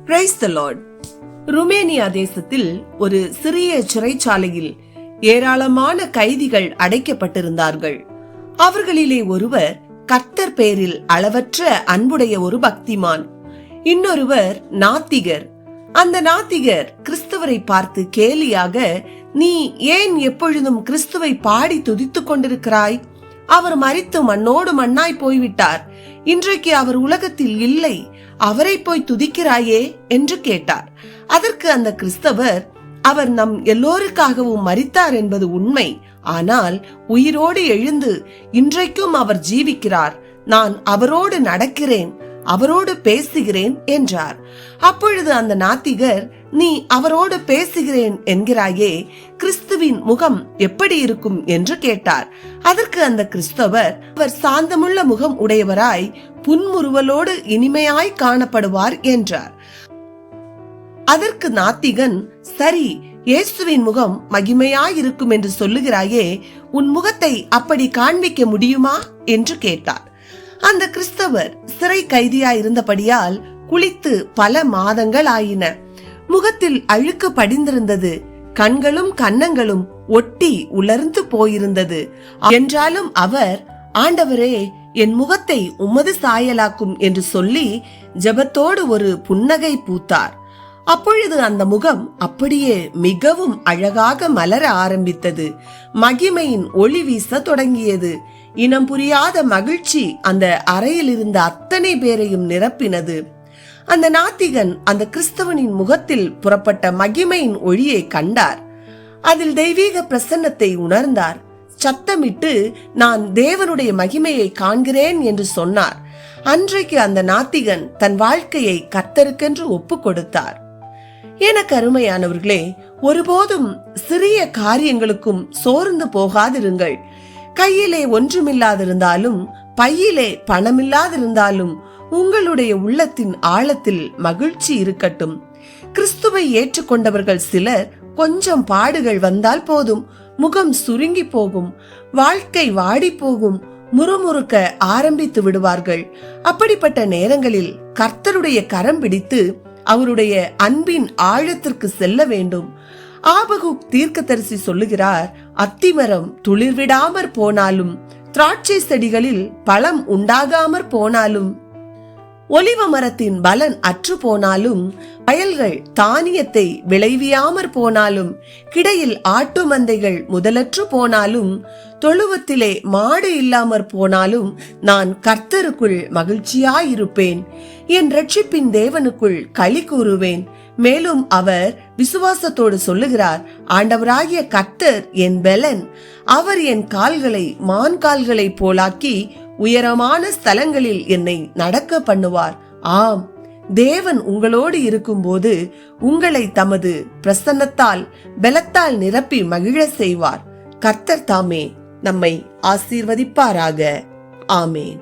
Praise the Lord. Romania தேசத்தில் ஒரு சிறிய சிறைச்சாலையில் ஏராளமான கைதிகள் அடைக்கப்பட்டிருந்தார்கள். அவர்களிலே ஒருவர் கர்த்தர் பேரில் அளவற்ற அன்புடைய ஒரு பக்திமான், இன்னொருவர் நாத்திகர். அந்த நாத்திகர் கிறிஸ்துவரை பார்த்து கேலியாக, நீ ஏன் எப்பொழுதும் கிறிஸ்துவை பாடி துதித்துக் கொண்டிருக்கிறாய்? அவர் மரித்து மண்ணோடு மண்ணாய் போய்விட்டார். இன்றைக்கு அவர் உலகத்தில் இல்லை. அவரை போய் துதிக்கிறாயே என்று கேட்டார். அதற்கு அந்த கிறிஸ்தவர், அவர் நம் எல்லோருக்காகவும் மரித்தார் என்பது உண்மை. ஆனால் உயிரோடு எழுந்து இன்றைக்கும் அவர் ஜீவிக்கிறார். நான் அவரோடு நடக்கிறேன், அவரோடு பேசுகிறேன் என்றார். அப்பொழுது அந்த நாத்திகர், நீ அவரோடு பேசுகிறேன் என்கிறாயே, கிறிஸ்துவின் முகம் எப்படி இருக்கும் என்று கேட்டார். அதற்கு அந்த கிறிஸ்தவர், அவர் சாந்தமுள்ள முகம் உடையவராய் புன்முறுவலோடு இனிமையாய் காணப்படுவார் என்றார். அதற்கு நாத்திகன், சரி, இயேசுவின் முகம் மகிமையாயிருக்கும் என்று சொல்லுகிறாயே, உன் முகத்தை அப்படி காண்பிக்க முடியுமா என்று கேட்டார். அந்த கிறிஸ்தவர் சிறை கைதியாயிருந்தபடியால் குளித்து பல மாதங்கள் ஆயின. முகத்தில் அழுக்கு படிந்திருந்தது. கண்களும் கன்னங்களும் ஒட்டி உலர்ந்து போயிருந்தது. என்றாலும் அவர், ஆண்டவரே, என் முகத்தை உமது சாயலாக்கும் என்று சொல்லி ஜெபத்தோடு ஒரு புன்னகை பூத்தார். அப்பொழுது அந்த முகம் அப்படியே மிகவும் அழகாக மலர ஆரம்பித்தது. மகிமையின் ஒளி வீச தொடங்கியது. இனம் புரியாத மகிழ்ச்சி அந்த அறையில் இருந்த அத்தனை பேரையும் நிரப்பினது. அந்த நாத்திகன் அந்த கிறிஸ்தவனின் முகத்தில் புறப்பட்ட மகிமையின் ஒளியை கண்டார். அதில் தெய்வீக பிரசன்னத்தை உணர்ந்தார். சத்தமிட்டு, நான் தேவனுடைய மகிமையை காண்கிறேன் என்று சொன்னார். அன்றைக்கு அந்த நாத்திகன் தன் வாழ்க்கையை கர்த்தருக்கென்று ஒப்பு கொடுத்தார். எனக்கு அருமையானவர்களே, ஒருபோதும் சிறிய காரியங்களுக்கும் சோர்ந்து போகாதிருங்கள். கையிலே ஒன்றுமில்லாதிருந்தாலும், பையிலே பணமில்லாதிருந்தாலும், உங்களுடைய உள்ளத்தின் ஆழத்தில் மகிழ்ச்சி இருக்கட்டும். கிறிஸ்துவை ஏற்றுக்கொண்டவர்கள் சிலர் கொஞ்சம் பாடுகள் வந்தால் போதும், முகம் சுருங்கி போகும், வாழ்க்கை வாடி போகும், முறுமுறுக்க ஆரம்பித்து விடுவார்கள். அப்படிப்பட்ட நேரங்களில் கர்த்தருடைய கரம் பிடித்து அவருடைய அன்பின் ஆழத்திற்கு செல்ல வேண்டும். ஆபகுக் தீர்க்கதரிசி சொல்லுகிறார், அத்திமரம் துளிர்விடாமற் போனாலும், திராட்சை செடிகளில் பழம் உண்டாகாமற் போனாலும், ஒலிவ மரத்தின் பலன் அற்று போனாலும், வயல்கள் தானியத்தை விளைவியாமற் போனாலும், கிடையில் ஆட்டு மந்தைகள் முதலற்று போனாலும், தொழுவத்திலே மாடு இல்லாமற் போனாலும், நான் கர்த்தருக்குள் மகிழ்ச்சியாயிருப்பேன், என் இரட்சிப்பின் தேவனுக்குள் களி கூறுவேன். மேலும் அவர் விசுவாசத்தோடு சொல்லுகிறார், ஆண்டவராகிய கர்த்தர் என் பெலன், அவர் என் கால்களை மான் கால்களை போலாக்கி உயரமான ஸ்தலங்களில் என்னை நடக்க பண்ணுவார். ஆம், தேவன் உங்களோடு இருக்கும்போது உங்களை தமது பிரசன்னத்தால் பலத்தால் நிரப்பி மகிழ செய்வார். கர்த்தர் தாமே நம்மை ஆசீர்வதிப்பாராக. ஆமேன்.